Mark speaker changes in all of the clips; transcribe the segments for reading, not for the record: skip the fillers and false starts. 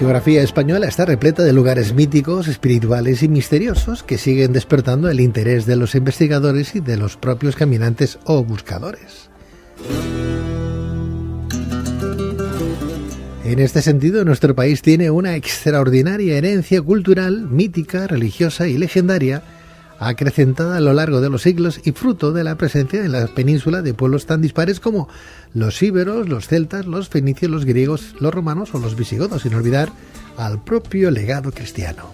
Speaker 1: geografía española está repleta de lugares míticos, espirituales y misteriosos que siguen despertando el interés de los investigadores y de los propios caminantes o buscadores. En este sentido, nuestro país tiene una extraordinaria herencia cultural, mítica, religiosa y legendaria, acrecentada a lo largo de los siglos y fruto de la presencia en la península de pueblos tan dispares como los íberos, los celtas, los fenicios, los griegos, los romanos o los visigodos, sin olvidar al propio legado cristiano.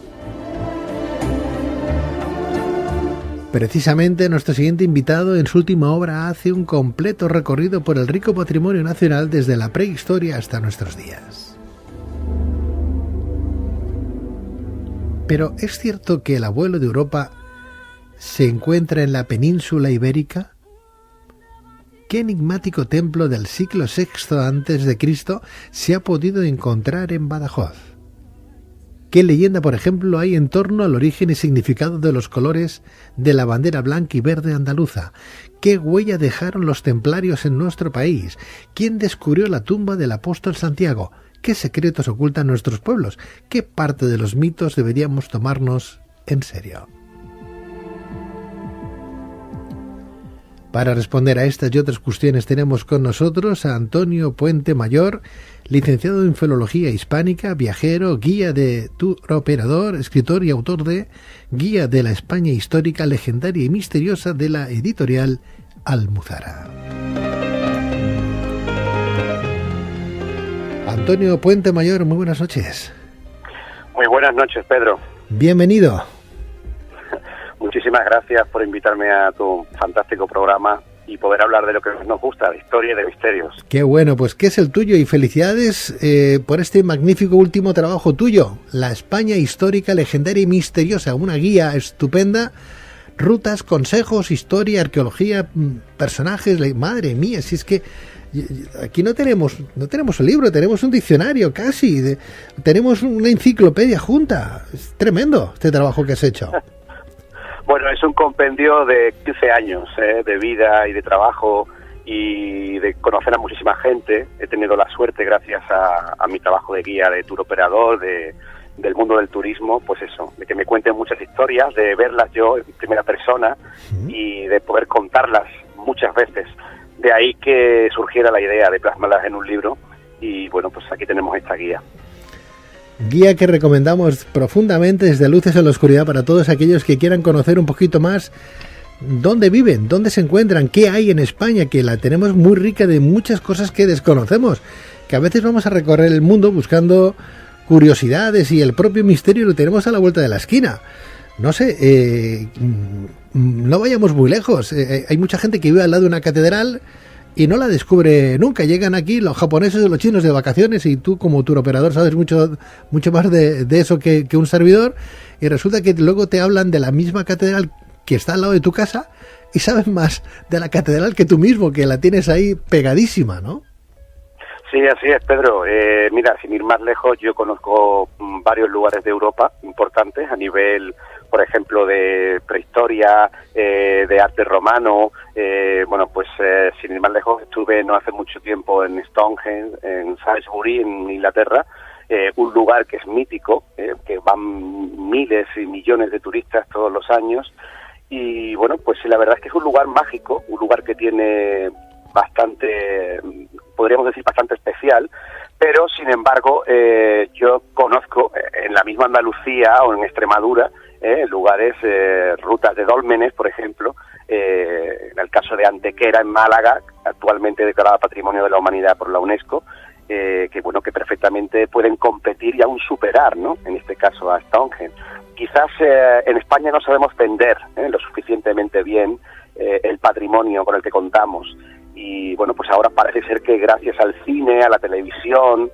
Speaker 1: Precisamente nuestro siguiente invitado en su última obra hace un completo recorrido por el rico patrimonio nacional desde la prehistoria hasta nuestros días. Pero ¿es cierto que el abuelo de Europa se encuentra en la península ibérica? ¿Qué enigmático templo del siglo VI a.C. se ha podido encontrar en Badajoz? ¿Qué leyenda, por ejemplo, hay en torno al origen y significado de los colores de la bandera blanca y verde andaluza? ¿Qué huella dejaron los templarios en nuestro país? ¿Quién descubrió la tumba del apóstol Santiago? ¿Qué secretos ocultan nuestros pueblos? ¿Qué parte de los mitos deberíamos tomarnos en serio? Para responder a estas y otras cuestiones tenemos con nosotros a Antonio Puente Mayor, licenciado en Filología Hispánica, viajero, guía de turoperador, escritor y autor de Guía de la España Histórica, Legendaria y Misteriosa de la editorial Almuzara. Antonio Puente Mayor, muy buenas noches.
Speaker 2: Muy buenas noches, Pedro.
Speaker 1: Bienvenido.
Speaker 2: Muchísimas gracias por invitarme a tu fantástico programa y poder hablar de lo que nos gusta, de historia y de misterios.
Speaker 1: Qué bueno, pues ¿qué es el tuyo? Y felicidades por este magnífico último trabajo tuyo, La España Histórica, Legendaria y Misteriosa, una guía estupenda, rutas, consejos, historia, arqueología, personajes, madre mía, si es que aquí no tenemos un libro, tenemos un diccionario casi, tenemos una enciclopedia junta, es tremendo este trabajo que has hecho.
Speaker 2: Bueno, es un compendio de 15 años de vida y de trabajo y de conocer a muchísima gente. He tenido la suerte, gracias a mi trabajo de guía, de turoperador, del mundo del turismo, pues eso, de que me cuenten muchas historias, de verlas yo en primera persona y de poder contarlas muchas veces. De ahí que surgiera la idea de plasmarlas en un libro y bueno, pues aquí tenemos esta guía.
Speaker 1: Guía que recomendamos profundamente desde Luces en la Oscuridad para todos aquellos que quieran conocer un poquito más dónde viven, dónde se encuentran, qué hay en España, que la tenemos muy rica de muchas cosas que desconocemos, que a veces vamos a recorrer el mundo buscando curiosidades y el propio misterio lo tenemos a la vuelta de la esquina. No sé, no vayamos muy lejos, hay mucha gente que vive al lado de una catedral y no la descubre nunca. Llegan aquí los japoneses o los chinos de vacaciones y tú como turoperador sabes mucho más de eso que un servidor, y resulta que luego te hablan de la misma catedral que está al lado de tu casa y sabes más de la catedral que tú mismo, que la tienes ahí pegadísima, ¿no?
Speaker 2: Sí, así es, Pedro. Mira, sin ir más lejos, yo conozco varios lugares de Europa importantes a nivel, por ejemplo, de prehistoria, de arte romano. Bueno, pues sin ir más lejos, estuve no hace mucho tiempo en Stonehenge, en Salisbury, en Inglaterra, un lugar que es mítico, que van miles y millones de turistas todos los años. Y bueno, pues la verdad es que es un lugar mágico, un lugar que tiene bastante, podríamos decir, bastante especial, pero sin embargo yo conozco en la misma Andalucía o en Extremadura lugares, rutas de dólmenes, por ejemplo, en el caso de Antequera en Málaga, actualmente declarada Patrimonio de la Humanidad por la UNESCO, que bueno, que perfectamente pueden competir y aún superar, ¿no?, en este caso a Stonehenge. Quizás en España no sabemos vender lo suficientemente bien el patrimonio con el que contamos. Y bueno, pues ahora parece ser que gracias al cine, a la televisión,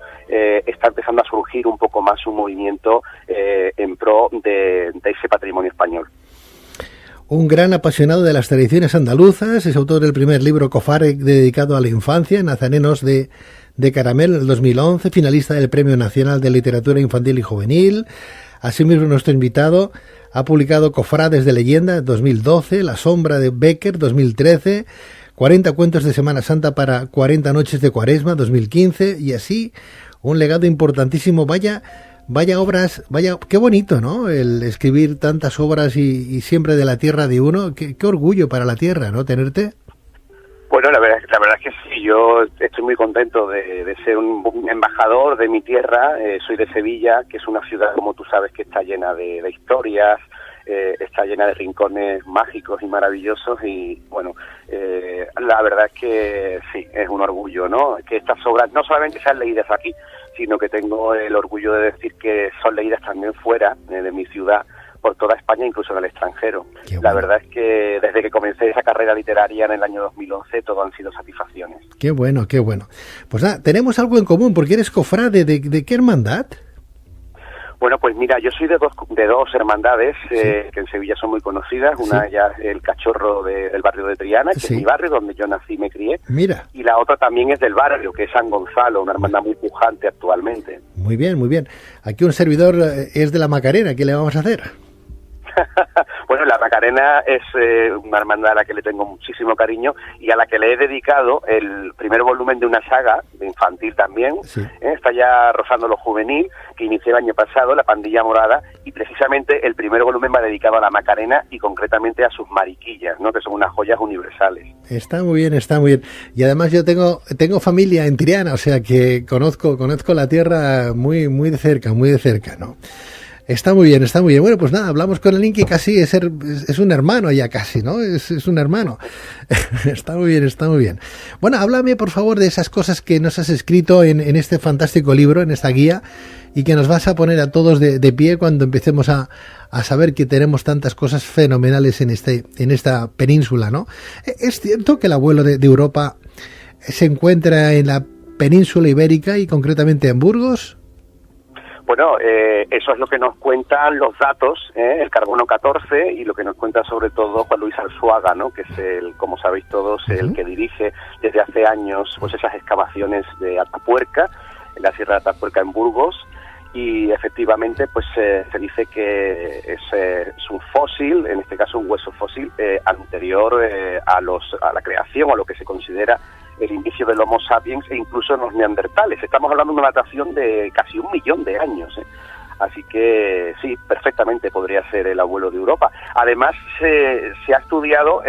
Speaker 2: está empezando a surgir un poco más un movimiento en pro de ese patrimonio español.
Speaker 1: Un gran apasionado de las tradiciones andaluzas, es autor del primer libro Cofare dedicado a la infancia, Nazarenos de Caramel, en el 2011, finalista del Premio Nacional de Literatura Infantil y Juvenil. Asimismo, nuestro invitado ha publicado Cofrades de Leyenda, 2012, La Sombra de Bécquer, 2013, 40 cuentos de Semana Santa para 40 noches de Cuaresma, 2015, y así un legado importantísimo. Vaya Vaya obras, vaya, qué bonito, ¿no? El escribir tantas obras y siempre de la tierra de uno. Qué orgullo para la tierra, ¿no? Tenerte.
Speaker 2: Bueno, la verdad es que sí, yo estoy muy contento de ser un embajador de mi tierra. Soy de Sevilla, que es una ciudad, como tú sabes, que está llena de historias, está llena de rincones mágicos y maravillosos y, bueno, la verdad es que sí, es un orgullo, ¿no? Que estas obras no solamente sean leídas aquí, sino que tengo el orgullo de decir que son leídas también fuera de mi ciudad, por toda España, incluso en el extranjero. Bueno. La verdad es que desde que comencé esa carrera literaria en el año 2011, todo han sido satisfacciones.
Speaker 1: Qué bueno, qué bueno. Pues nada, tenemos algo en común, porque eres cofrade de ¿qué hermandad?
Speaker 2: Bueno, pues mira, yo soy de dos hermandades que en Sevilla son muy conocidas. Una ya es el Cachorro del barrio de Triana, que es mi barrio, donde yo nací y me crié.
Speaker 1: Mira.
Speaker 2: Y la otra también es del barrio, que es San Gonzalo, una hermandad muy pujante actualmente.
Speaker 1: Muy bien, muy bien. Aquí un servidor es de la Macarena, ¿qué le vamos a hacer?
Speaker 2: Bueno, la Macarena es una hermandad a la que le tengo muchísimo cariño y a la que le he dedicado el primer volumen de una saga, de infantil también, está ya rozando lo juvenil, que inicié el año pasado, La Pandilla Morada, y precisamente el primer volumen va dedicado a la Macarena y concretamente a sus mariquillas, ¿no? Que son unas joyas universales.
Speaker 1: Está muy bien, está muy bien. Y además yo tengo familia en Triana, o sea que conozco la tierra muy de cerca, ¿no? Está muy bien, está muy bien. Bueno, pues nada, hablamos con el Inki, casi es un hermano ya casi, ¿no? Es un hermano. Está muy bien, está muy bien. Bueno, háblame por favor de esas cosas que nos has escrito en este fantástico libro, en esta guía, y que nos vas a poner a todos de pie cuando empecemos a saber que tenemos tantas cosas fenomenales en esta península, ¿no? ¿Es cierto que el abuelo de Europa se encuentra en la península ibérica y concretamente en Burgos?
Speaker 2: Bueno, eso es lo que nos cuentan los datos, el carbono 14, y lo que nos cuenta sobre todo Juan Luis Arzuaga, ¿no? Que es como sabéis todos, el que dirige desde hace años pues esas excavaciones de Atapuerca, en la Sierra de Atapuerca en Burgos, y efectivamente pues se dice que es un fósil, en este caso un hueso fósil, anterior a la creación, o a lo que se considera el inicio del Homo sapiens e incluso en los neandertales. Estamos hablando de una datación de casi 1 millón de años, Así que sí, perfectamente podría ser el abuelo de Europa. Además, se ha estudiado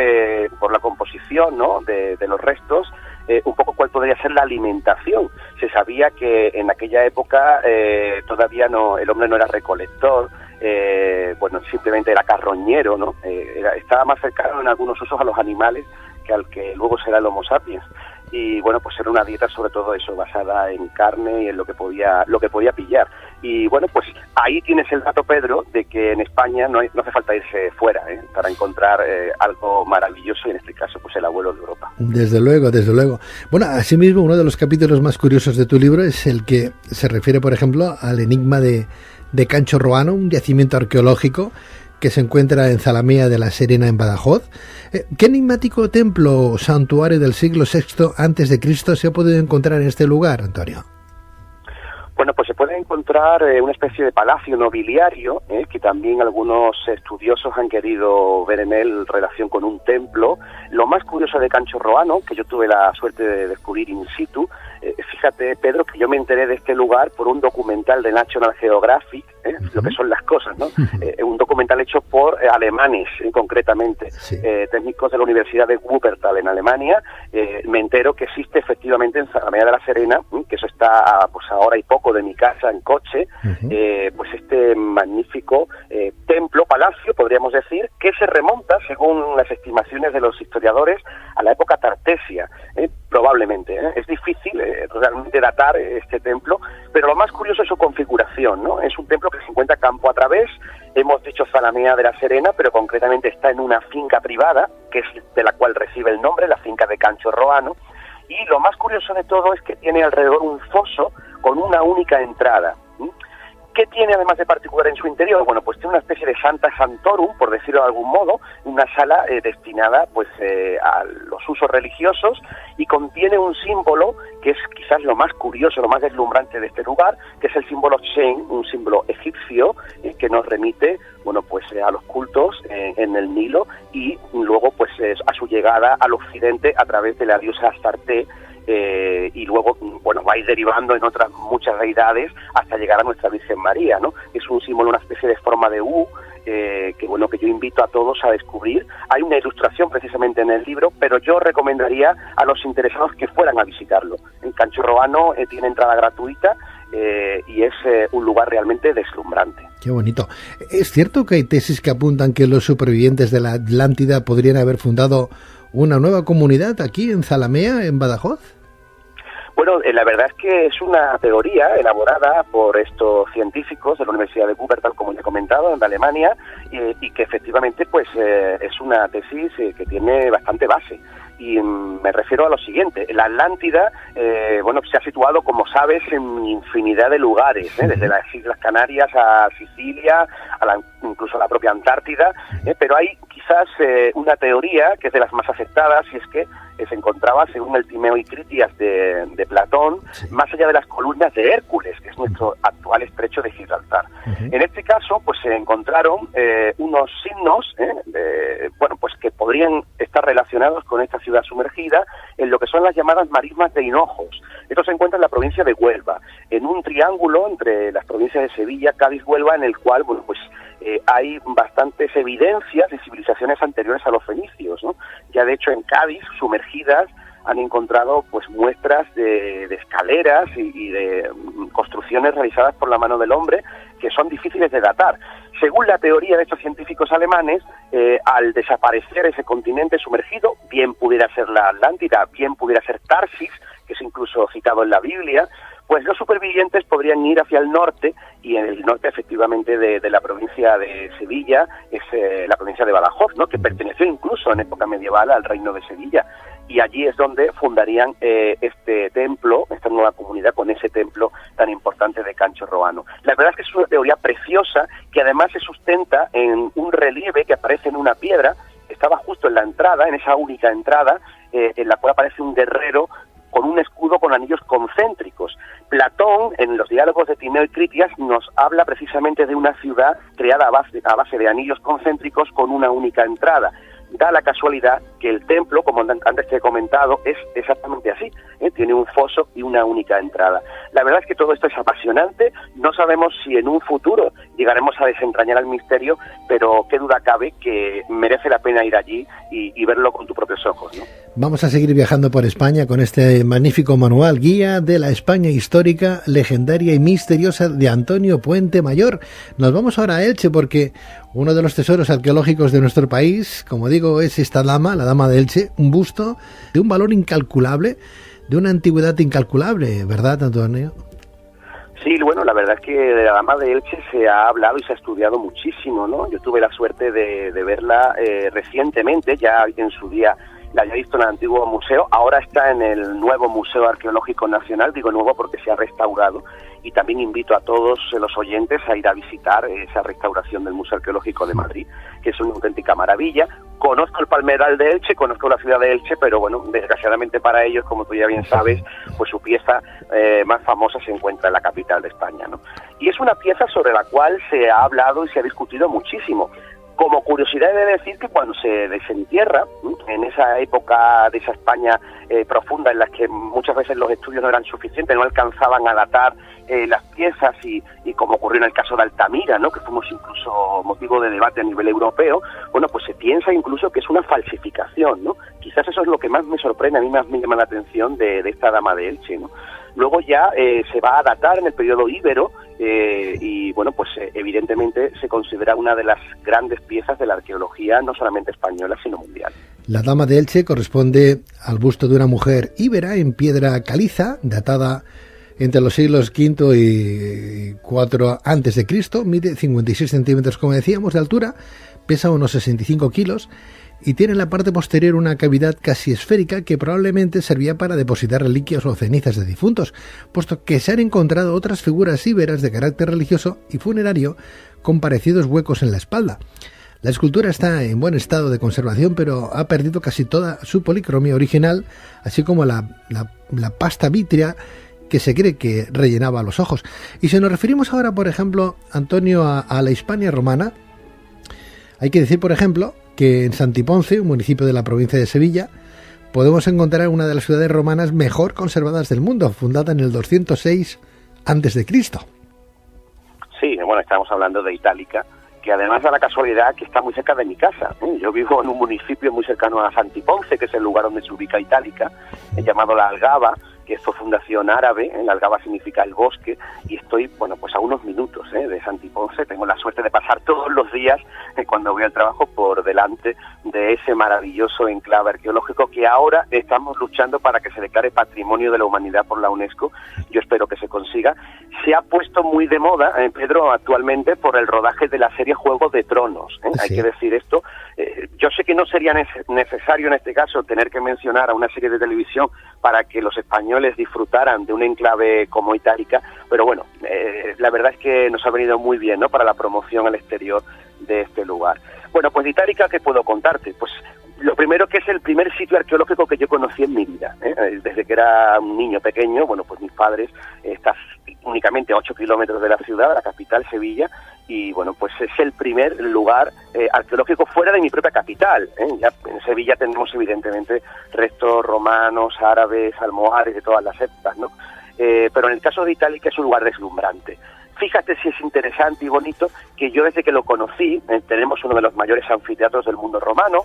Speaker 2: por la composición, ¿no?, de los restos, un poco cuál podría ser la alimentación. Se sabía que en aquella época todavía el hombre no era recolector, simplemente era carroñero, ¿no? Estaba más cercano en algunos usos a los animales que al que luego será el Homo sapiens. Y bueno, pues era una dieta sobre todo eso, basada en carne y en lo que podía pillar. Y bueno, pues ahí tienes el dato, Pedro, de que en España no hace falta irse fuera para encontrar algo maravilloso, y en este caso pues el abuelo de Europa.
Speaker 1: Desde luego, desde luego. Bueno, asimismo, uno de los capítulos más curiosos de tu libro es el que se refiere, por ejemplo, al enigma de Cancho Roano, un yacimiento arqueológico que se encuentra en Zalamea de la Serena, en Badajoz. ¿Qué enigmático templo o santuario del siglo VI a.C. se ha podido encontrar en este lugar, Antonio?
Speaker 2: Bueno, pues se puede encontrar una especie de palacio nobiliario, que también algunos estudiosos han querido ver en él relación con un templo. Lo más curioso de Cancho Roano, que yo tuve la suerte de descubrir in situ, fíjate, Pedro, que yo me enteré de este lugar por un documental de National Geographic, lo que son las cosas, ¿no? Un documental hecho por alemanes, concretamente, técnicos de la Universidad de Wuppertal en Alemania. Me entero que existe efectivamente en Zalamea de la Serena, que eso está pues a hora y poco de mi casa en coche, pues este magnífico templo, palacio, podríamos decir, que se remonta, según las estimaciones de los historiadores, a la época tartesia, probablemente. Es difícil realmente datar este templo, pero lo más curioso es su configuración, ¿no? Es un templo que se encuentra campo a través. Hemos dicho Zalamea de la Serena, pero concretamente está en una finca privada, que es de la cual recibe el nombre, la finca de Cancho Roano. Y lo más curioso de todo es que tiene alrededor un foso con una única entrada. ¿Qué tiene además de particular en su interior? Bueno, pues tiene una especie de Santa Santorum, por decirlo de algún modo, una sala destinada pues a los usos religiosos, y contiene un símbolo que es quizás lo más curioso, lo más deslumbrante de este lugar, que es el símbolo Shen, un símbolo egipcio que nos remite, bueno, pues a los cultos en el Nilo, y luego pues a su llegada al occidente a través de la diosa Astarte, y luego, bueno, va a ir derivando en otras muchas deidades hasta llegar a nuestra Virgen María, ¿no? Es un símbolo, una especie de forma de U, que yo invito a todos a descubrir. Hay una ilustración precisamente en el libro, pero yo recomendaría a los interesados que fueran a visitarlo. En Cancho Roano tiene entrada gratuita, y es un lugar realmente deslumbrante.
Speaker 1: Qué bonito. ¿Es cierto que hay tesis que apuntan que los supervivientes de la Atlántida podrían haber fundado una nueva comunidad aquí en Zalamea, en Badajoz?
Speaker 2: Bueno, la verdad es que es una teoría elaborada por estos científicos de la Universidad de Wuppertal, como ya he comentado, en Alemania, y que efectivamente pues es una tesis que tiene bastante base. Y me refiero a lo siguiente: la Atlántida, se ha situado, como sabes, en infinidad de lugares, desde las Islas Canarias a Sicilia, incluso a la propia Antártida, pero hay quizás una teoría que es de las más aceptadas, y es que se encontraba, según el Timeo y Critias de Platón, más allá de las columnas de Hércules, que es nuestro actual estrecho de Gibraltar. En este caso, pues se encontraron unos signos, pues que podrían estar relacionados con esta ciudad sumergida, en lo que son las llamadas marismas de Hinojos. Esto se encuentra en la provincia de Huelva, en un triángulo entre las provincias de Sevilla, Cádiz, Huelva, en el cual, hay bastantes evidencias de civilizaciones anteriores a los fenicios, ¿no? Ya de hecho en Cádiz, sumergidas, han encontrado pues muestras de escaleras y de construcciones realizadas por la mano del hombre que son difíciles de datar. Según la teoría de estos científicos alemanes, al desaparecer ese continente sumergido, bien pudiera ser la Atlántida, bien pudiera ser Tarsis, que es incluso citado en la Biblia, pues los supervivientes podrían ir hacia el norte, y en el norte efectivamente de la provincia de Sevilla es la provincia de Badajoz, ¿no?, que perteneció incluso en época medieval al reino de Sevilla, y allí es donde fundarían este templo, esta nueva comunidad, con ese templo tan importante de Cancho Roano. La verdad es que es una teoría preciosa, que además se sustenta en un relieve que aparece en una piedra, que estaba justo en la entrada, en esa única entrada, en la cual aparece un guerrero con un escudo con anillos concéntricos. Platón, en los diálogos de Timeo y Critias, nos habla precisamente de una ciudad creada a base de anillos concéntricos con una única entrada. Da la casualidad que el templo, como antes te he comentado, es exactamente así, tiene un foso y una única entrada. La verdad es que todo esto es apasionante. No sabemos si en un futuro llegaremos a desentrañar el misterio, pero qué duda cabe que merece la pena ir allí y verlo con tus propios ojos, ¿no?
Speaker 1: Vamos a seguir viajando por España con este magnífico manual, Guía de la España histórica, legendaria y misteriosa, de Antonio Puente Mayor. Nos vamos ahora a Elche, porque uno de los tesoros arqueológicos de nuestro país, como digo, es esta dama, la dama de Elche, un busto de un valor incalculable, de una antigüedad incalculable, ¿verdad, Antonio?
Speaker 2: Sí, bueno, la verdad es que de la dama de Elche se ha hablado y se ha estudiado muchísimo, ¿no? Yo tuve la suerte de verla recientemente, ya en su día la había visto en el antiguo museo, ahora está en el nuevo Museo Arqueológico Nacional, digo nuevo porque se ha restaurado, y también invito a todos los oyentes a ir a visitar esa restauración del Museo Arqueológico de Madrid, que es una auténtica maravilla. Conozco el Palmeral de Elche, conozco la ciudad de Elche, pero bueno, desgraciadamente para ellos, como tú ya bien sabes, pues su pieza más famosa se encuentra en la capital de España, ¿no? Y es una pieza sobre la cual se ha hablado y se ha discutido muchísimo. Como curiosidad he de decir que cuando se desentierra, en esa época de esa España profunda, en la que muchas veces los estudios no eran suficientes, no alcanzaban a datar las piezas, y como ocurrió en el caso de Altamira, ¿no?, que fuimos incluso motivo de debate a nivel europeo, bueno, pues se piensa incluso que es una falsificación, ¿no? Quizás eso es lo que más me sorprende, a mí más me llama la atención de esta dama de Elche, ¿no? Luego ya se va a datar en el periodo íbero, y bueno, pues evidentemente se considera una de las grandes piezas de la arqueología, no solamente española, sino mundial.
Speaker 1: La dama de Elche corresponde al busto de una mujer íbera en piedra caliza, datada entre los siglos V y IV antes de Cristo, mide 56 centímetros, como decíamos, de altura, pesa unos 65 kilos, y tiene en la parte posterior una cavidad casi esférica que probablemente servía para depositar reliquias o cenizas de difuntos, puesto que se han encontrado otras figuras íberas de carácter religioso y funerario con parecidos huecos en la espalda. La escultura está en buen estado de conservación, pero ha perdido casi toda su policromía original, así como la pasta vítrea que se cree que rellenaba los ojos. Y si nos referimos ahora, por ejemplo, Antonio, a la Hispania romana, hay que decir, por ejemplo, que en Santiponce, un municipio de la provincia de Sevilla, podemos encontrar una de las ciudades romanas mejor conservadas del mundo, fundada en el 206 a.C.
Speaker 2: Sí, bueno, estamos hablando de Itálica, que además da la casualidad que está muy cerca de mi casa. Yo vivo en un municipio muy cercano a Santiponce, que es el lugar donde se ubica Itálica, llamado La Algaba, que fue fundación árabe. La Algaba significa el bosque, y estoy, bueno, pues a unos minutos de Santiponce. Tengo la suerte de pasar todos los días, cuando voy al trabajo, por delante de ese maravilloso enclave arqueológico que ahora estamos luchando para que se declare Patrimonio de la Humanidad por la UNESCO. Yo espero que se consiga. Se ha puesto muy de moda, Pedro, actualmente por el rodaje de la serie Juego de Tronos. Sí. Hay que decir esto. Yo sé que no sería necesario en este caso tener que mencionar a una serie de televisión para que los españoles disfrutaran de un enclave como Itálica, pero bueno, la verdad es que nos ha venido muy bien, ¿no?, para la promoción al exterior de este lugar. Bueno, pues de Itálica, ¿qué puedo contarte? Pues lo primero, que es el primer sitio arqueológico que yo conocí en mi vida, desde que era un niño pequeño. Bueno, pues mis padres están únicamente a 8 kilómetros de la ciudad, de la capital, Sevilla, y bueno, pues es el primer lugar arqueológico fuera de mi propia capital. Ya en Sevilla tenemos evidentemente restos romanos, árabes, almohades, de todas las épocas, ¿no? Pero en el caso de Itálica es un lugar deslumbrante. Fíjate si es interesante y bonito que yo, desde que lo conocí, tenemos uno de los mayores anfiteatros del mundo romano,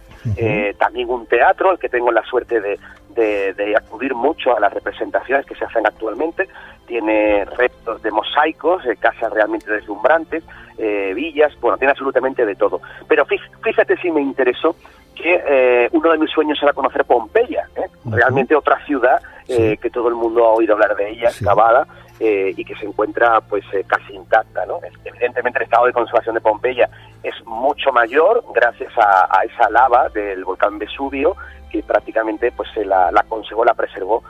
Speaker 2: también un teatro al que tengo la suerte de acudir mucho a las representaciones que se hacen actualmente. Tiene restos de mosaicos, casas realmente deslumbrantes, villas, bueno, tiene absolutamente de todo. Pero fíjate si me interesó que uno de mis sueños era conocer Pompeya, realmente otra ciudad que todo el mundo ha oído hablar de ella, excavada, y que se encuentra pues casi intacta, ¿no? Evidentemente el estado de conservación de Pompeya es mucho mayor gracias a esa lava del volcán Vesubio, que prácticamente pues la conservó, la preservó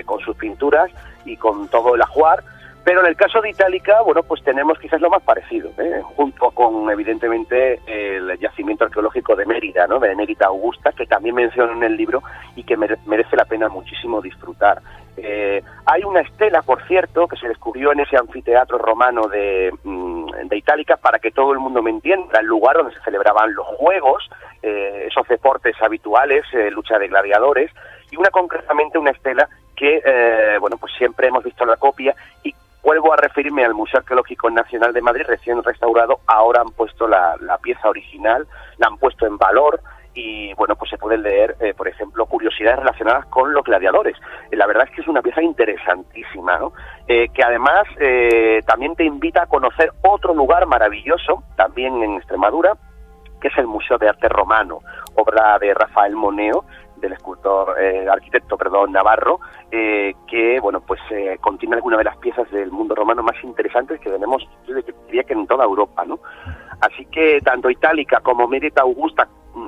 Speaker 2: con sus pinturas y con todo el ajuar. Pero en el caso de Itálica, bueno, pues tenemos quizás lo más parecido, junto con, evidentemente, el yacimiento arqueológico de Mérida, ¿no?, de Mérida Augusta, que también menciono en el libro y que merece la pena muchísimo disfrutar. Hay una estela, por cierto, que se descubrió en ese anfiteatro romano de Itálica, para que todo el mundo me entienda, el lugar donde se celebraban los juegos, esos deportes habituales, lucha de gladiadores, y concretamente una estela que, bueno, pues siempre hemos visto la copia. Y vuelvo a referirme al Museo Arqueológico Nacional de Madrid, recién restaurado. Ahora han puesto la pieza original, la han puesto en valor, y bueno, pues se pueden leer, por ejemplo, curiosidades relacionadas con los gladiadores. La verdad es que es una pieza interesantísima, ¿no? Que además también te invita a conocer otro lugar maravilloso, también en Extremadura, que es el Museo de Arte Romano, obra de Rafael Moneo, del arquitecto navarro, que bueno, pues contiene algunas de las piezas del mundo romano más interesantes que tenemos, yo diría que en toda Europa, ¿no? Así que tanto Itálica como Mérida Augusta,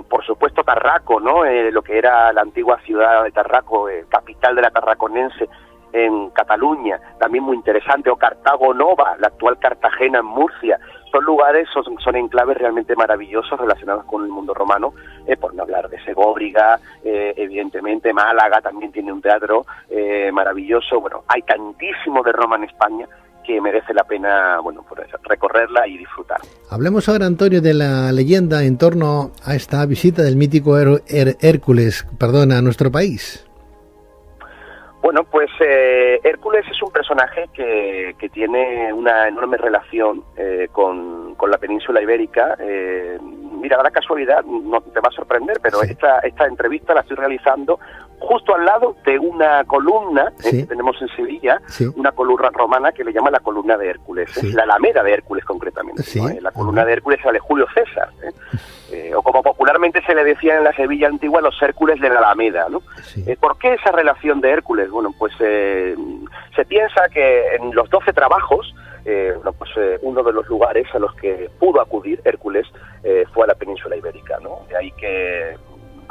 Speaker 2: por supuesto Tarraco, ¿no?, lo que era la antigua ciudad de Tarraco, capital de la Tarraconense en Cataluña, también muy interesante, o Cartago Nova, la actual Cartagena en Murcia. Son lugares, son enclaves realmente maravillosos relacionados con el mundo romano, por no hablar de Segóbriga, evidentemente Málaga también tiene un teatro maravilloso. Bueno, hay tantísimo de Roma en España que merece la pena, bueno, por eso, recorrerla y disfrutar.
Speaker 1: Hablemos ahora, Antonio, de la leyenda en torno a esta visita del mítico Hércules, a nuestro país.
Speaker 2: Bueno, pues Hércules es un personaje que tiene una enorme relación con la península ibérica. Mira, da la casualidad, no te va a sorprender, pero sí, esta entrevista la estoy realizando justo al lado de una columna que tenemos en Sevilla, una columna romana que le llama la columna de Hércules, la Alameda de Hércules concretamente, ¿no? La columna de Hércules es la de Julio César, o como popularmente se le decía en la Sevilla antigua, los Hércules de la Alameda, ¿no? ¿Por qué esa relación de Hércules? Bueno, pues se piensa que en los 12 trabajos, uno de los lugares a los que pudo acudir Hércules fue a la península ibérica, ¿no? De ahí que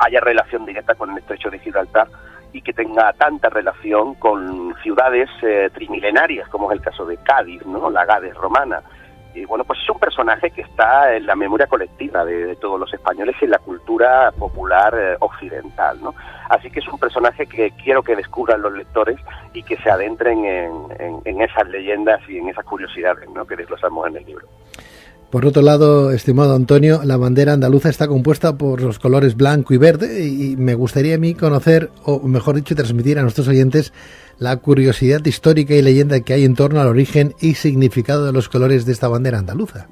Speaker 2: haya relación directa con el estrecho de Gibraltar y que tenga tanta relación con ciudades trimilenarias, como es el caso de Cádiz, ¿no?, la Gades romana. Y bueno, pues es un personaje que está en la memoria colectiva de todos los españoles y en la cultura popular occidental, ¿no? Así que es un personaje que quiero que descubran los lectores y que se adentren en esas leyendas y en esas curiosidades, ¿no?, que desglosamos en el libro.
Speaker 1: Por otro lado, estimado Antonio, la bandera andaluza está compuesta por los colores blanco y verde y me gustaría a mí conocer, o mejor dicho, transmitir a nuestros oyentes la curiosidad histórica y leyenda que hay en torno al origen y significado de los colores de esta bandera andaluza.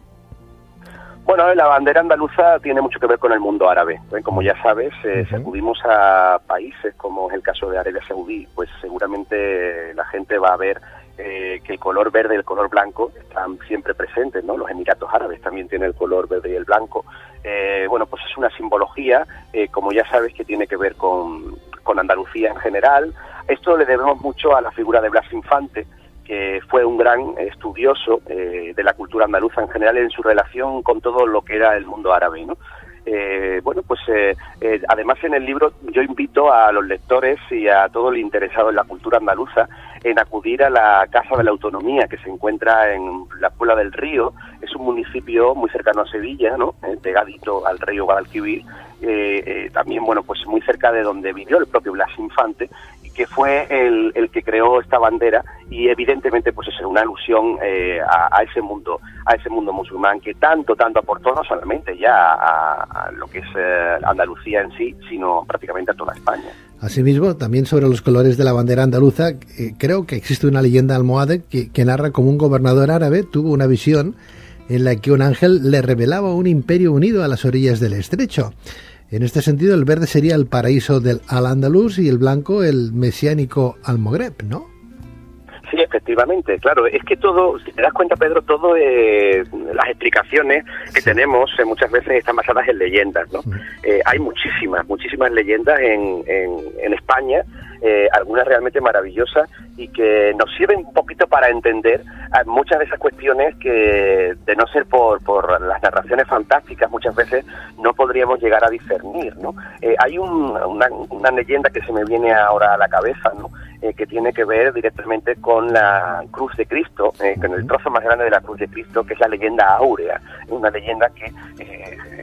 Speaker 2: Bueno, la bandera andaluza tiene mucho que ver con el mundo árabe. Como ya sabes, si acudimos a países como es el caso de Arabia Saudí, pues seguramente la gente va a ver que el color verde y el color blanco están siempre presentes, ¿no? Los Emiratos Árabes también tienen el color verde y el blanco. Bueno, pues es una simbología, como ya sabes, que tiene que ver con Andalucía en general. Esto le debemos mucho a la figura de Blas Infante, que fue un gran estudioso de la cultura andaluza en general en su relación con todo lo que era el mundo árabe, ¿no? Bueno, pues además en el libro yo invito a los lectores y a todo el interesado en la cultura andaluza en acudir a la Casa de la Autonomía, que se encuentra en la Puebla del Río. Es un municipio muy cercano a Sevilla, ¿no? Pegadito al río Guadalquivir, también, bueno, pues muy cerca de donde vivió el propio Blas Infante, que fue el que creó esta bandera, y evidentemente pues es una alusión a ese mundo musulmán que tanto aportó no solamente ya a lo que es Andalucía en sí, sino prácticamente a toda España.
Speaker 1: Asimismo, también sobre los colores de la bandera andaluza, creo que existe una leyenda almohade que narra cómo un gobernador árabe tuvo una visión en la que un ángel le revelaba un imperio unido a las orillas del estrecho. En este sentido, el verde sería el paraíso del Al-Ándalus y el blanco el mesiánico Almogreb, ¿no?
Speaker 2: Sí, efectivamente, claro. Es que todo, si te das cuenta, Pedro, todo las explicaciones que tenemos muchas veces están basadas en leyendas, ¿no? Hay muchísimas leyendas en España, algunas realmente maravillosas y que nos sirven un poquito para entender muchas de esas cuestiones que, de no ser por las narraciones fantásticas, muchas veces no podríamos llegar a discernir, ¿no? Hay una leyenda que se me viene ahora a la cabeza, ¿no? Que tiene que ver directamente con la cruz de Cristo, con el trozo más grande de la cruz de Cristo, que es la leyenda áurea, una leyenda que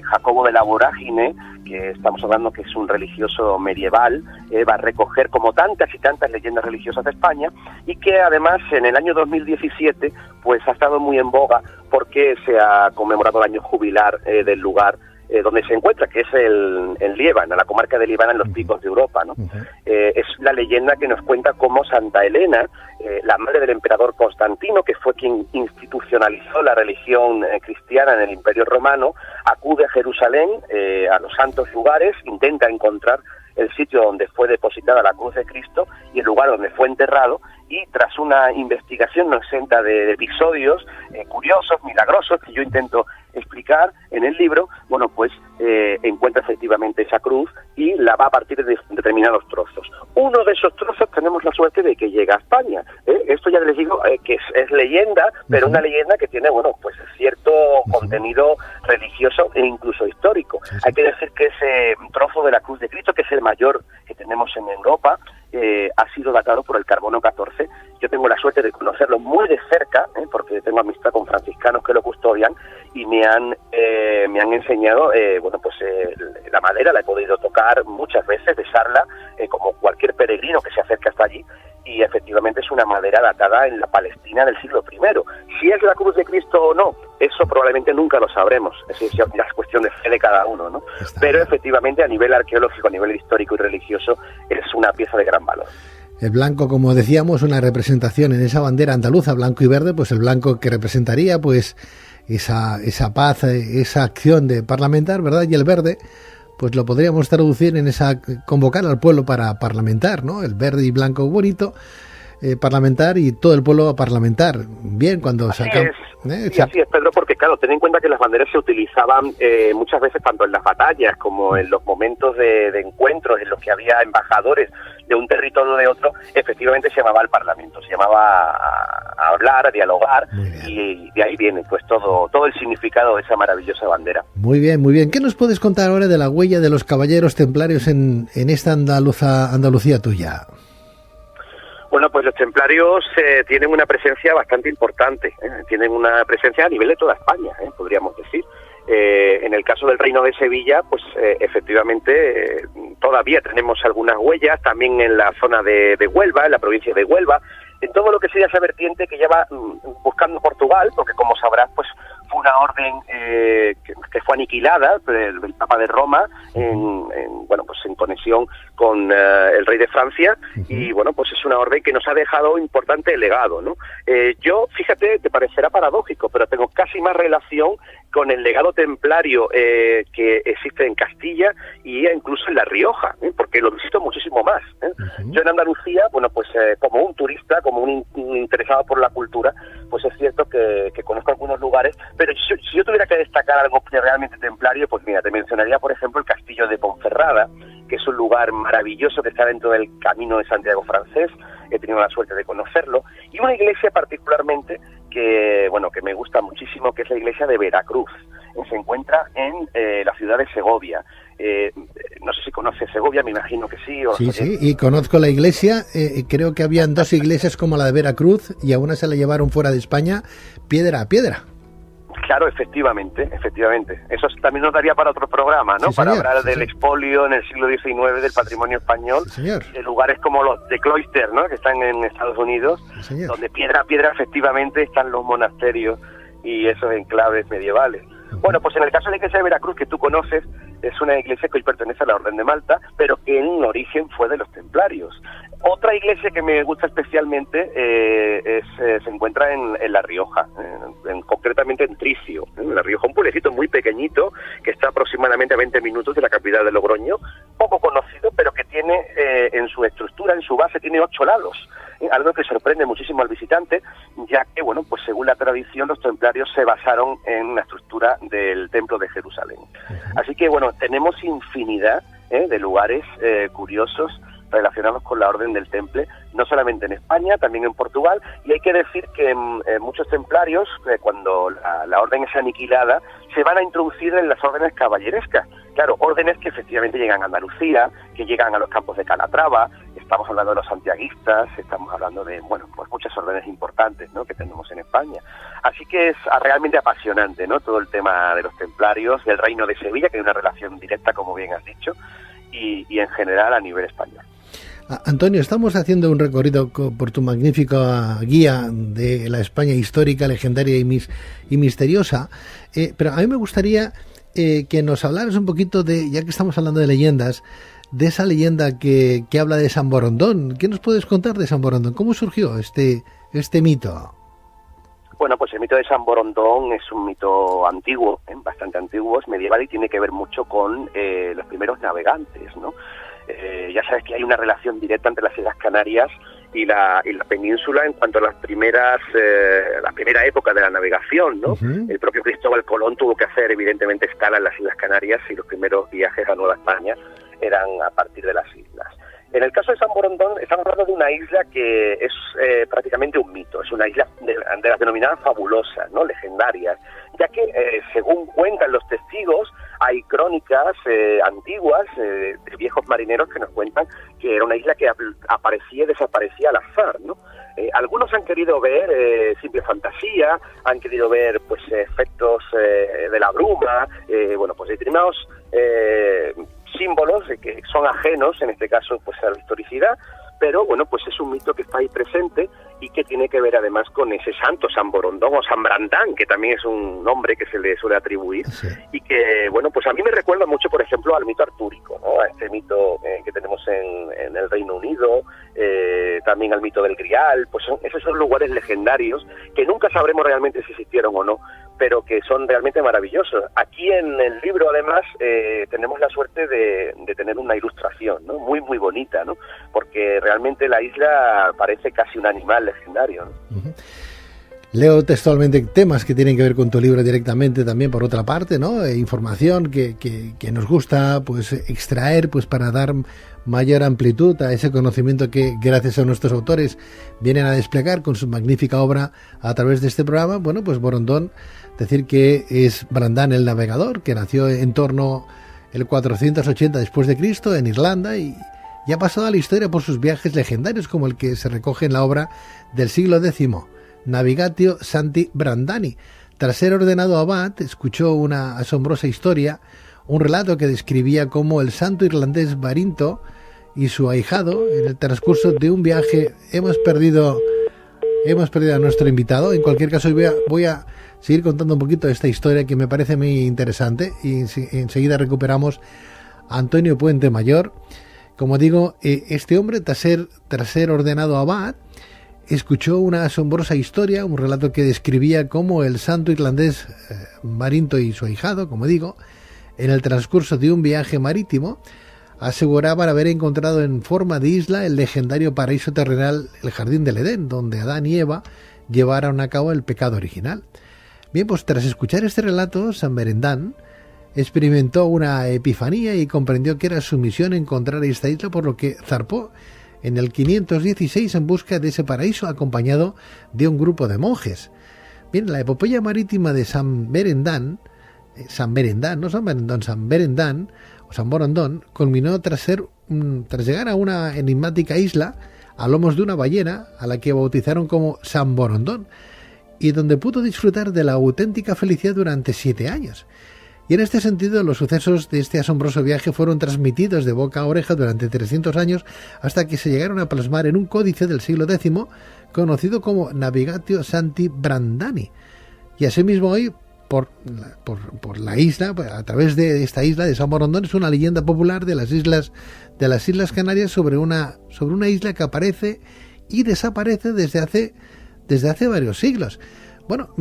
Speaker 2: Jacobo de la Vorágine, que estamos hablando que es un religioso medieval, va a recoger como tantas y tantas leyendas religiosas de España, y que además en el año 2017 pues ha estado muy en boga porque se ha conmemorado el año jubilar del lugar donde se encuentra, que es en Líbano, la comarca de Líbano, en los picos de Europa, ¿no? Es la leyenda que nos cuenta cómo Santa Elena, la madre del emperador Constantino, que fue quien institucionalizó la religión cristiana en el Imperio Romano, acude a Jerusalén, a los santos lugares, intenta encontrar el sitio donde fue depositada la cruz de Cristo y el lugar donde fue enterrado, y tras una investigación no exenta de episodios curiosos, milagrosos, que yo intento explicar en el libro, bueno, pues encuentra efectivamente esa cruz y la va a partir de determinados trozos. Uno de esos trozos tenemos la suerte de que llega a España. Esto ya les digo que es leyenda, pero una leyenda que tiene, bueno, pues cierto contenido religioso e incluso histórico. Hay que decir que ese trozo de la cruz de Cristo, que es el mayor que tenemos en Europa, ha sido datado por el carbono 14. Yo tengo la suerte de conocerlo muy de cerca, porque tengo amistad con franciscanos que lo custodian y me han enseñado, bueno, pues la madera la he podido tocar muchas veces, besarla, como cualquier peregrino que se acerca hasta allí, y efectivamente es una madera datada en la Palestina del siglo I. Si es la cruz de Cristo o no, eso probablemente nunca lo sabremos, es cuestión de fe de cada uno, ¿no? Pero efectivamente a nivel arqueológico, a nivel histórico y religioso, es una pieza de gran valor.
Speaker 1: El blanco, como decíamos, una representación en esa bandera andaluza, blanco y verde, pues el blanco que representaría pues esa paz, esa acción de parlamentar, ¿verdad? Y el verde, pues lo podríamos traducir en esa convocar al pueblo para parlamentar, ¿no? El verde y blanco bonito, parlamentar, y todo el pueblo a parlamentar. Bien, cuando sacan...
Speaker 2: Sí, así es, Pedro, porque claro, ten en cuenta que las banderas se utilizaban muchas veces tanto en las batallas como en los momentos de encuentros en los que había embajadores de un territorio o de otro. Efectivamente se llamaba el Parlamento, se llamaba a hablar, a dialogar, y de ahí viene pues todo el significado de esa maravillosa bandera.
Speaker 1: Muy bien, muy bien. ¿Qué nos puedes contar ahora de la huella de los caballeros templarios en esta Andalucía tuya?
Speaker 2: Bueno, pues los templarios tienen una presencia bastante importante, tienen una presencia a nivel de toda España, podríamos decir. En el caso del Reino de Sevilla, pues efectivamente todavía tenemos algunas huellas, también en la zona de Huelva, en la provincia de Huelva, en todo lo que sería esa vertiente que ya va buscando Portugal, porque como sabrás, pues una orden que fue aniquilada el Papa de Roma en conexión con el rey de Francia, y bueno, pues es una orden que nos ha dejado importante legado, ¿no? Yo, fíjate, te parecerá paradójico, pero tengo casi más relación con el legado templario que existe en Castilla y incluso en La Rioja, porque lo visito muchísimo más. Yo en Andalucía, bueno, pues como un turista, como un interesado por la cultura, pues es cierto que conozco algunos lugares, pero si yo tuviera que destacar algo realmente templario, pues mira, te mencionaría, por ejemplo, el Castillo de Ponferrada, que es un lugar maravilloso que está dentro del Camino de Santiago francés. He tenido la suerte de conocerlo, y una iglesia particularmente que me gusta muchísimo, que es la iglesia de Veracruz. Se encuentra en la ciudad de Segovia. No sé si conoces Segovia, me imagino que sí.
Speaker 1: Sí, y conozco la iglesia. Creo que habían dos iglesias como la de Veracruz, y a una se la llevaron fuera de España, piedra a piedra.
Speaker 2: Claro, efectivamente. Eso también nos daría para otro programa, ¿no? Sí, para hablar del expolio en el siglo XIX del patrimonio español, de lugares como los de Cloister, ¿no? Que están en Estados Unidos, donde piedra a piedra efectivamente están los monasterios y esos enclaves medievales. Bueno, pues en el caso de la iglesia de Veracruz, que tú conoces, es una iglesia que hoy pertenece a la Orden de Malta, pero que en origen fue de los templarios. Otra iglesia que me gusta especialmente se encuentra en La Rioja, concretamente en Tricio, en La Rioja, un pueblecito muy pequeñito que está aproximadamente a 20 minutos de la capital de Logroño, poco conocido, pero que tiene en su estructura, en su base, tiene 8 lados. Algo que sorprende muchísimo al visitante, ya que, bueno, pues según la tradición, los templarios se basaron en la estructura del Templo de Jerusalén. Así que, bueno, tenemos infinidad de lugares curiosos relacionados con la Orden del Temple, no solamente en España, también en Portugal, y hay que decir que muchos templarios, cuando la orden es aniquilada, se van a introducir en las órdenes caballerescas. Claro, órdenes que efectivamente llegan a Andalucía, que llegan a los campos de Calatrava, estamos hablando de los santiaguistas, estamos hablando de, bueno, pues muchas órdenes importantes, ¿no?, que tenemos en España. Así que es realmente apasionante, ¿no?, todo el tema de los templarios, del Reino de Sevilla, que hay una relación directa, como bien has dicho, y en general a nivel español.
Speaker 1: Antonio, estamos haciendo un recorrido por tu magnífica guía de la España histórica, legendaria y misteriosa, pero a mí me gustaría que nos hablaras un poquito de, ya que estamos hablando de leyendas, de esa leyenda que habla de San Borondón. ¿Qué nos puedes contar de San Borondón? ¿Cómo surgió este mito?
Speaker 2: Bueno, pues el mito de San Borondón es un mito antiguo, bastante antiguo, es medieval y tiene que ver mucho con los primeros navegantes, ¿no? Ya sabes que hay una relación directa entre las Islas Canarias y la península en cuanto a la primera época de la navegación, ¿no? El propio Cristóbal Colón tuvo que hacer evidentemente escala en las Islas Canarias, y los primeros viajes a Nueva España eran a partir de las islas. En el caso de San Borondón estamos hablando de una isla que es prácticamente un mito, es una isla de las denominadas fabulosas, ¿no?, legendarias, ya que según cuentan los testigos, hay crónicas antiguas de viejos marineros que nos cuentan que era una isla que aparecía y desaparecía al azar, ¿no? Algunos han querido ver simple fantasía, han querido ver pues efectos de la bruma, bueno, pues determinados símbolos que son ajenos, en este caso, pues a la historicidad, pero bueno, pues es un mito que está ahí presente y que tiene que ver además con ese santo, San Borondón o San Brandán, que también es un nombre que se le suele atribuir, sí. Y que, bueno, pues a mí me recuerda mucho, por ejemplo, al mito artúrico, ¿no?, a este mito que tenemos en el Reino Unido, también al mito del Grial, pues esos son lugares legendarios que nunca sabremos realmente si existieron o no, pero que son realmente maravillosos. Aquí en el libro, además, tenemos la suerte de tener una ilustración, ¿no?, muy, muy bonita, ¿no?, porque realmente la isla parece casi un animal legendario, ¿no? Uh-huh.
Speaker 1: Leo textualmente temas que tienen que ver con tu libro directamente también, por otra parte, ¿no? Información que nos gusta pues extraer pues para dar mayor amplitud a ese conocimiento que, gracias a nuestros autores, vienen a desplegar con su magnífica obra a través de este programa. Bueno, pues Borondón, decir que es Brandán el navegador, que nació en torno el 480 después de Cristo en Irlanda y ha pasado a la historia por sus viajes legendarios, como el que se recoge en la obra del siglo X, Navigatio Santi Brandani. Tras ser ordenado abad, escuchó una asombrosa historia, un relato que describía cómo el santo irlandés Barinto y su ahijado, en el transcurso de un viaje, hemos perdido hemos perdido a nuestro invitado. En cualquier caso, voy a seguir contando un poquito de esta historia que me parece muy interesante y enseguida recuperamos a Antonio Puente Mayor. Como digo, este hombre, tras ser ordenado abad, escuchó una asombrosa historia, un relato que describía cómo el santo irlandés Marinto y su ahijado, como digo, en el transcurso de un viaje marítimo, aseguraban haber encontrado en forma de isla el legendario paraíso terrenal, el Jardín del Edén, donde Adán y Eva llevaron a cabo el pecado original. Bien, pues tras escuchar este relato, San Berendán experimentó una epifanía y comprendió que era su misión encontrar esta isla, por lo que zarpó en el 516 en busca de ese paraíso, acompañado de un grupo de monjes. Bien, la epopeya marítima de San Berendán, o San Borondón, culminó tras llegar a una enigmática isla a lomos de una ballena, a la que bautizaron como San Borondón, y donde pudo disfrutar de la auténtica felicidad durante 7 años. Y en este sentido, los sucesos de este asombroso viaje fueron transmitidos de boca a oreja durante 300 años, hasta que se llegaron a plasmar en un códice del siglo X, conocido como Navigatio Sancti Brandani. Y asimismo hoy, por la isla, a través de esta isla de San Borondón, es una leyenda popular de las Islas Canarias sobre una isla que aparece y desaparece desde hace varios siglos. Bueno,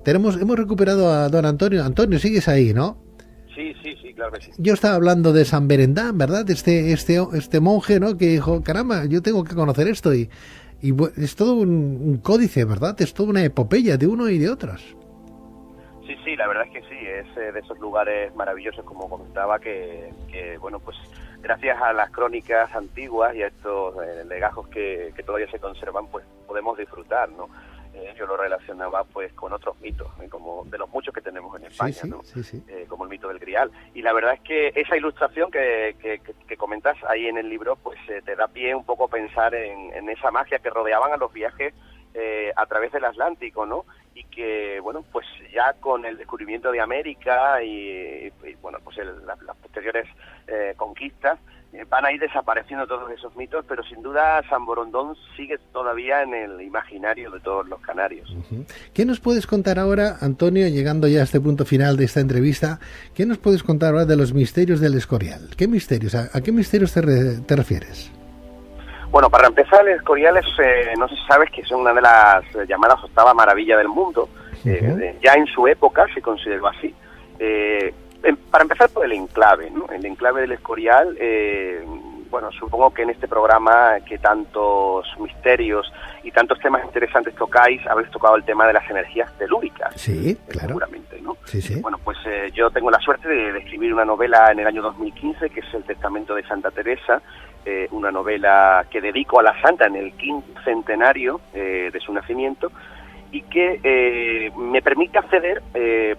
Speaker 1: hemos recuperado a don Antonio. Antonio, sigues ahí, ¿no?
Speaker 2: Sí, claro que sí.
Speaker 1: Yo estaba hablando de San Berendán, ¿verdad? Este monje, ¿no? Que dijo, caramba, yo tengo que conocer esto. Y es todo un códice, ¿verdad? Es toda una epopeya de uno y de otros.
Speaker 2: Sí, la verdad es que sí, es de esos lugares maravillosos, como comentaba, que bueno, pues gracias a las crónicas antiguas y a estos legajos que todavía se conservan, pues podemos disfrutar, ¿no? Yo lo relacionaba pues con otros mitos, como de los muchos que tenemos en España,
Speaker 1: sí,
Speaker 2: ¿no?
Speaker 1: Sí.
Speaker 2: Como el mito del Grial. Y la verdad es que esa ilustración que comentas ahí en el libro, pues te da pie un poco a pensar en esa magia que rodeaban a los viajes a través del Atlántico, ¿no? Y que, bueno, pues ya con el descubrimiento de América y bueno, pues las posteriores conquistas, van a ir desapareciendo todos esos mitos, pero sin duda San Borondón sigue todavía en el imaginario de todos los canarios.
Speaker 1: Uh-huh. ¿Qué nos puedes contar ahora, Antonio, llegando ya a este punto final de esta entrevista? ¿Qué nos puedes contar ahora de los misterios del Escorial? ¿Qué misterios? ¿A qué misterios te refieres?
Speaker 2: Bueno, para empezar, el Escorial no sé si sabes que es una de las llamadas octava maravilla del mundo. Uh-huh. Ya en su época se consideró así. Para empezar por el enclave, ¿no? El enclave del Escorial, bueno, supongo que en este programa que tantos misterios y tantos temas interesantes tocáis, habéis tocado el tema de las energías telúricas.
Speaker 1: Sí, claro.
Speaker 2: Seguramente, ¿no?
Speaker 1: Sí.
Speaker 2: Bueno, pues yo tengo la suerte de escribir una novela en el año 2015, que es El Testamento de Santa Teresa, una novela que dedico a la santa en el 15 centenario de su nacimiento, y que me permite acceder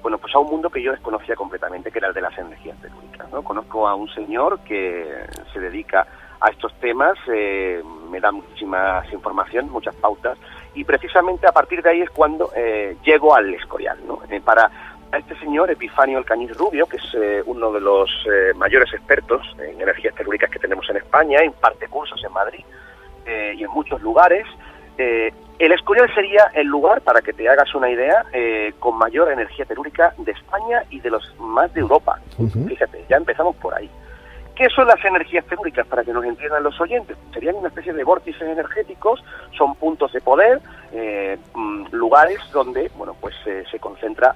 Speaker 2: bueno, pues a un mundo que yo desconocía completamente, que era el de las energías telúricas, ¿no? Conozco a un señor que se dedica a estos temas, me da muchísimas información, muchas pautas, y precisamente a partir de ahí es cuando llego al Escorial, ¿no? Para este señor, Epifanio Alcañiz Rubio, que es uno de los mayores expertos en energías telúricas que tenemos en España, imparte cursos en Madrid y en muchos lugares. El Escorial sería el lugar, para que te hagas una idea, con mayor energía telúrica de España y de los más de Europa. Uh-huh. Fíjate, ya empezamos por ahí. ¿Qué son las energías telúricas, para que nos entiendan los oyentes? Serían una especie de vórtices energéticos, son puntos de poder, lugares donde, bueno, pues se concentra,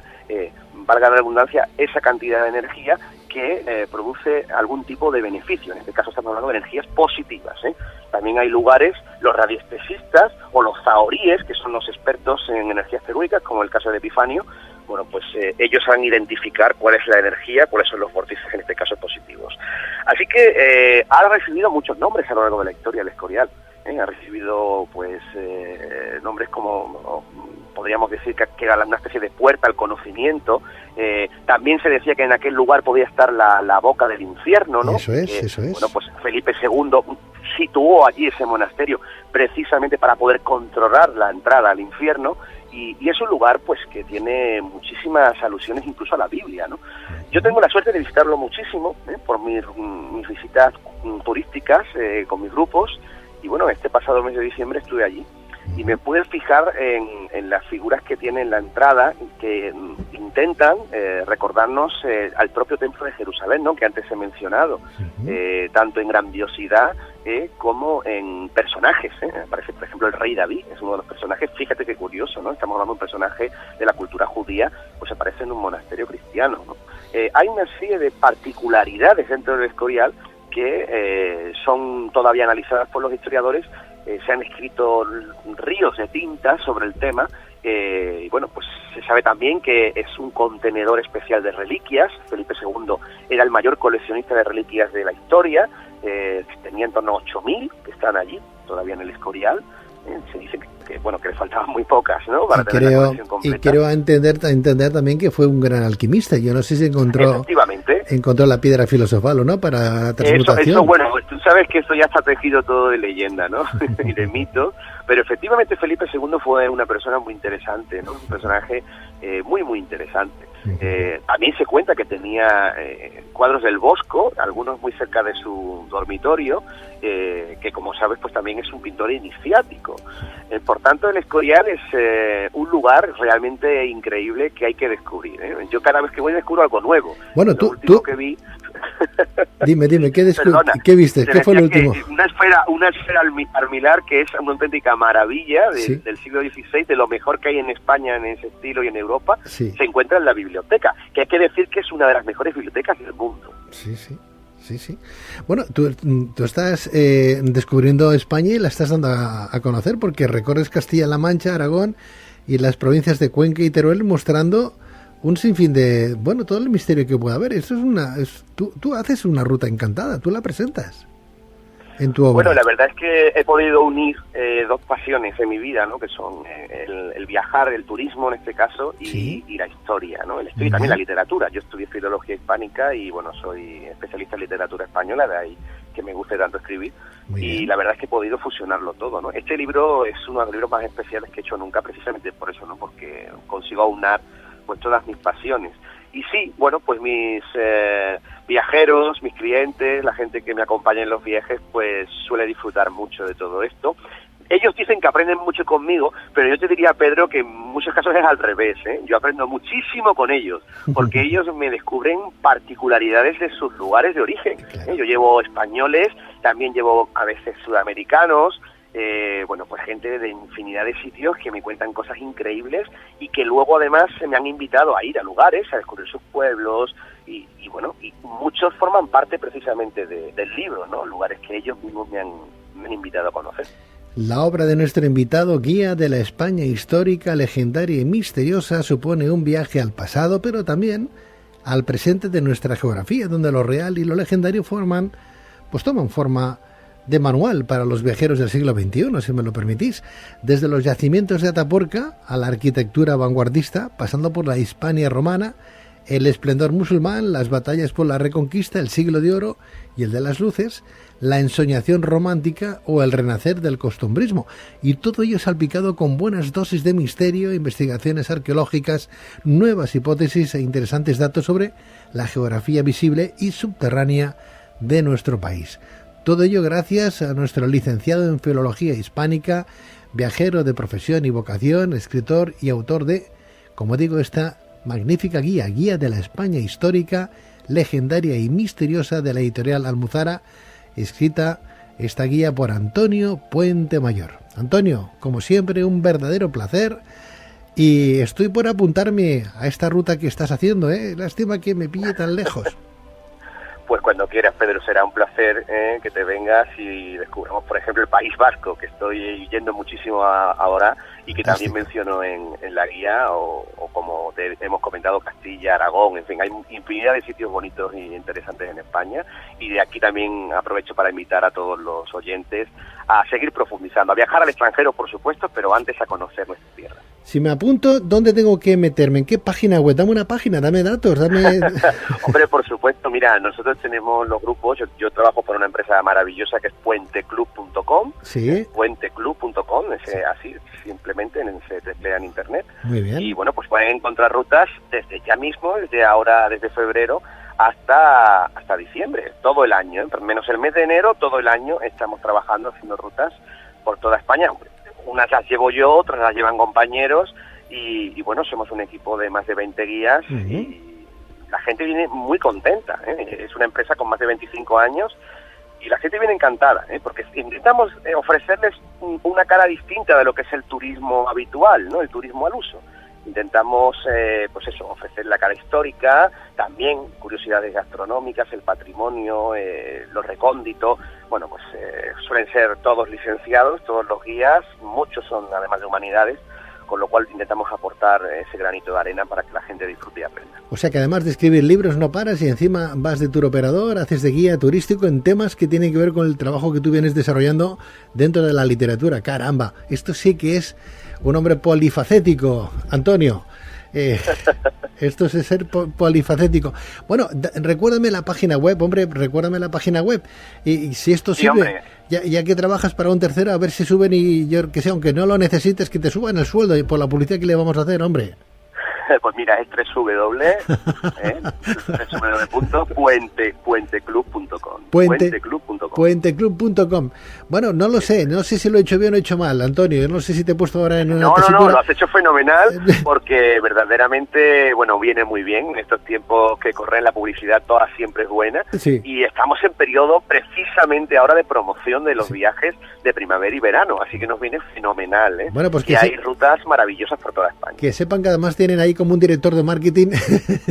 Speaker 2: valga la redundancia, esa cantidad de energía que produce algún tipo de beneficio. En este caso estamos hablando de energías positivas, ¿eh? También hay lugares, los radiestesistas o los zahoríes, que son los expertos en energías telúricas, como el caso de Epifanio. Bueno, pues ellos saben identificar cuál es la energía, cuáles son los vórtices, en este caso positivos. Así que ha recibido muchos nombres a lo largo de la historia el Escorial. Ha recibido pues nombres como, podríamos decir que era una especie de puerta al conocimiento. También se decía que en aquel lugar podía estar la boca del infierno, ¿no?
Speaker 1: Eso es.
Speaker 2: Bueno, pues Felipe II situó allí ese monasterio precisamente para poder controlar la entrada al infierno, y es un lugar pues que tiene muchísimas alusiones incluso a la Biblia, ¿no? Yo tengo la suerte de visitarlo muchísimo, por mis visitas turísticas con mis grupos, y bueno, este pasado mes de diciembre estuve allí. y me pude fijar en las figuras que tiene en la entrada, que intentan recordarnos al propio templo de Jerusalén, ¿no?, que antes he mencionado, tanto en grandiosidad como en personajes. Aparece, por ejemplo, el rey David, es uno de los personajes. Fíjate qué curioso, ¿no? Estamos hablando de un personaje de la cultura judía, pues aparece en un monasterio cristiano, ¿no? Hay una serie de particularidades dentro del Escorial que son todavía analizadas por los historiadores. Se han escrito ríos de tinta sobre el tema, y bueno, pues se sabe también que es un contenedor especial de reliquias. Felipe II era el mayor coleccionista de reliquias de la historia, tenía en torno a 8.000 que están allí, todavía en el Escorial. Se dice que le faltaban muy pocas, ¿no?, para tener la colección completa.
Speaker 1: Y quiero entender también que fue un gran alquimista. Yo no sé si encontró la piedra filosofal o no para la transmutación.
Speaker 2: Eso, bueno, tú sabes que eso ya está tejido todo de leyenda, ¿no? Y de mito, pero efectivamente Felipe II fue una persona muy interesante, ¿no? Un personaje muy, muy interesante. También se cuenta que tenía cuadros del Bosco, algunos muy cerca de su dormitorio, que como sabes pues también es un pintor iniciático. Por tanto, el Escorial es un lugar realmente increíble que hay que descubrir, ¿eh? Yo cada vez que voy descubro algo nuevo.
Speaker 1: Bueno, tú
Speaker 2: que vi...
Speaker 1: Dime, ¿qué viste? ¿Qué fue lo último?
Speaker 2: Una esfera armilar que es una auténtica maravilla del siglo XVI, de lo mejor que hay en España en ese estilo y en Europa. Se encuentra en la biblioteca, que hay que decir que es una de las mejores bibliotecas del mundo.
Speaker 1: Sí. Bueno, tú estás descubriendo España y la estás dando a conocer, porque recorres Castilla-La Mancha, Aragón y las provincias de Cuenca y Teruel, mostrando un sinfín de, todo el misterio que pueda haber. Eso tú haces una ruta encantada, tú la presentas en tu obra.
Speaker 2: Bueno, la verdad es que he podido unir dos pasiones en mi vida, ¿no?, que son el viajar, el turismo en este caso, y la historia, ¿no? Y también la literatura. Yo estudié filología hispánica y, bueno, soy especialista en literatura española, de ahí que me guste tanto escribir. Y la verdad es que he podido fusionarlo todo, ¿no? Este libro es uno de los libros más especiales que he hecho nunca, precisamente por eso, ¿no?, porque consigo aunar pues todas mis pasiones. Y sí, bueno, pues mis viajeros, mis clientes, la gente que me acompaña en los viajes, pues suele disfrutar mucho de todo esto. Ellos dicen que aprenden mucho conmigo, pero yo te diría, Pedro, que en muchos casos es al revés, ¿eh? Yo aprendo muchísimo con ellos, porque ellos me descubren particularidades de sus lugares de origen.
Speaker 1: Claro.
Speaker 2: Yo llevo españoles, también llevo a veces sudamericanos, pues gente de infinidad de sitios que me cuentan cosas increíbles y que luego además se me han invitado a ir a lugares, a descubrir sus pueblos y muchos forman parte precisamente del libro, ¿no? Lugares que ellos mismos me han invitado a conocer.
Speaker 1: La obra de nuestro invitado, Guía de la España histórica, legendaria y misteriosa, supone un viaje al pasado, pero también al presente de nuestra geografía, donde lo real y lo legendario toman forma de manual para los viajeros del siglo XXI, si me lo permitís, desde los yacimientos de Atapuerca a la arquitectura vanguardista, pasando por la Hispania romana, el esplendor musulmán, las batallas por la Reconquista, el siglo de oro y el de las luces, la ensoñación romántica o el renacer del costumbrismo, y todo ello salpicado con buenas dosis de misterio, investigaciones arqueológicas, nuevas hipótesis e interesantes datos sobre la geografía visible y subterránea de nuestro país. Todo ello gracias a nuestro licenciado en Filología Hispánica, viajero de profesión y vocación, escritor y autor de, como digo, esta magnífica guía de la España histórica, legendaria y misteriosa, de la editorial Almuzara, escrita esta guía por Antonio Puente Mayor. Antonio, como siempre, un verdadero placer, y estoy por apuntarme a esta ruta que estás haciendo, ¿eh? Lástima que me pille tan lejos.
Speaker 2: Pues cuando quieras, Pedro, será un placer que te vengas y descubramos, por ejemplo, el País Vasco, que estoy yendo muchísimo ahora y que también menciono en la guía, o como te hemos comentado, Castilla, Aragón, en fin, hay infinidad de sitios bonitos y interesantes en España, y de aquí también aprovecho para invitar a todos los oyentes a seguir profundizando, a viajar al extranjero, por supuesto, pero antes a conocer nuestra tierra.
Speaker 1: Si me apunto, ¿dónde tengo que meterme? ¿En qué página web? Dame una página, dame datos, dame...
Speaker 2: Hombre, por supuesto, mira, nosotros tenemos los grupos, yo trabajo por una empresa maravillosa que es puenteclub.com.
Speaker 1: Sí.
Speaker 2: Puenteclub.com, así, simplemente se teclea en internet.
Speaker 1: Muy bien.
Speaker 2: Y bueno, pues pueden encontrar rutas desde ya mismo, desde ahora, desde febrero, hasta diciembre, todo el año, menos el mes de enero, todo el año estamos trabajando, haciendo rutas por toda España. unas las llevo yo, otras las llevan compañeros y bueno, somos un equipo de más de 20 guías y la gente viene muy contenta, ¿eh? Es una empresa con más de 25 años y la gente viene encantada, ¿eh? Porque intentamos ofrecerles una cara distinta de lo que es el turismo habitual, ¿no? El turismo al uso. Intentamos, pues eso, ofrecer la cara histórica, también curiosidades gastronómicas, el patrimonio, lo recóndito. Bueno, pues suelen ser todos licenciados, todos los guías, muchos son además de humanidades, con lo cual intentamos aportar ese granito de arena para que la gente disfrute y aprenda.
Speaker 1: O sea que además de escribir libros no paras y encima vas de tour operador, haces de guía turístico en temas que tienen que ver con el trabajo que tú vienes desarrollando dentro de la literatura. Caramba, esto sí que es un hombre polifacético, Antonio. Esto es ser polifacético. Bueno, recuérdame la página web, hombre, recuérdame la página web. Y si esto sirve, ya que trabajas para un tercero, a ver si suben y yo que sé, aunque no lo necesites, que te suban el sueldo y por la publicidad que le vamos a hacer, hombre.
Speaker 2: Pues mira, es www.puenteclub.com.
Speaker 1: Puenteclub.com. Bueno, no lo sé, no sé si lo he hecho bien o he hecho mal, Antonio. Yo no sé si te he puesto ahora en una tesitura.
Speaker 2: No, lo has hecho fenomenal porque verdaderamente, bueno, viene muy bien. En estos tiempos que corren la publicidad, toda siempre es buena.
Speaker 1: Sí.
Speaker 2: Y estamos en periodo precisamente ahora de promoción de los viajes de primavera y verano, así que nos viene fenomenal, ¿eh?
Speaker 1: Bueno, pues
Speaker 2: que hay rutas maravillosas por toda España.
Speaker 1: Que sepan que además tienen ahí como un director de marketing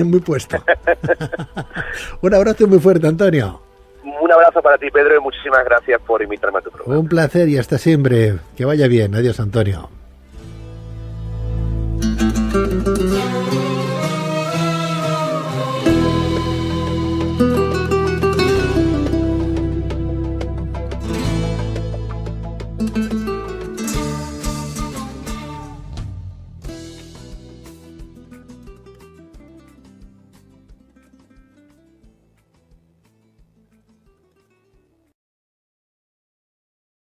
Speaker 1: muy puesto. Un abrazo muy fuerte, Antonio.
Speaker 2: Un abrazo para ti, Pedro, y muchísimas gracias por invitarme a tu programa.
Speaker 1: Un placer y hasta siempre. Que vaya bien. Adiós, Antonio.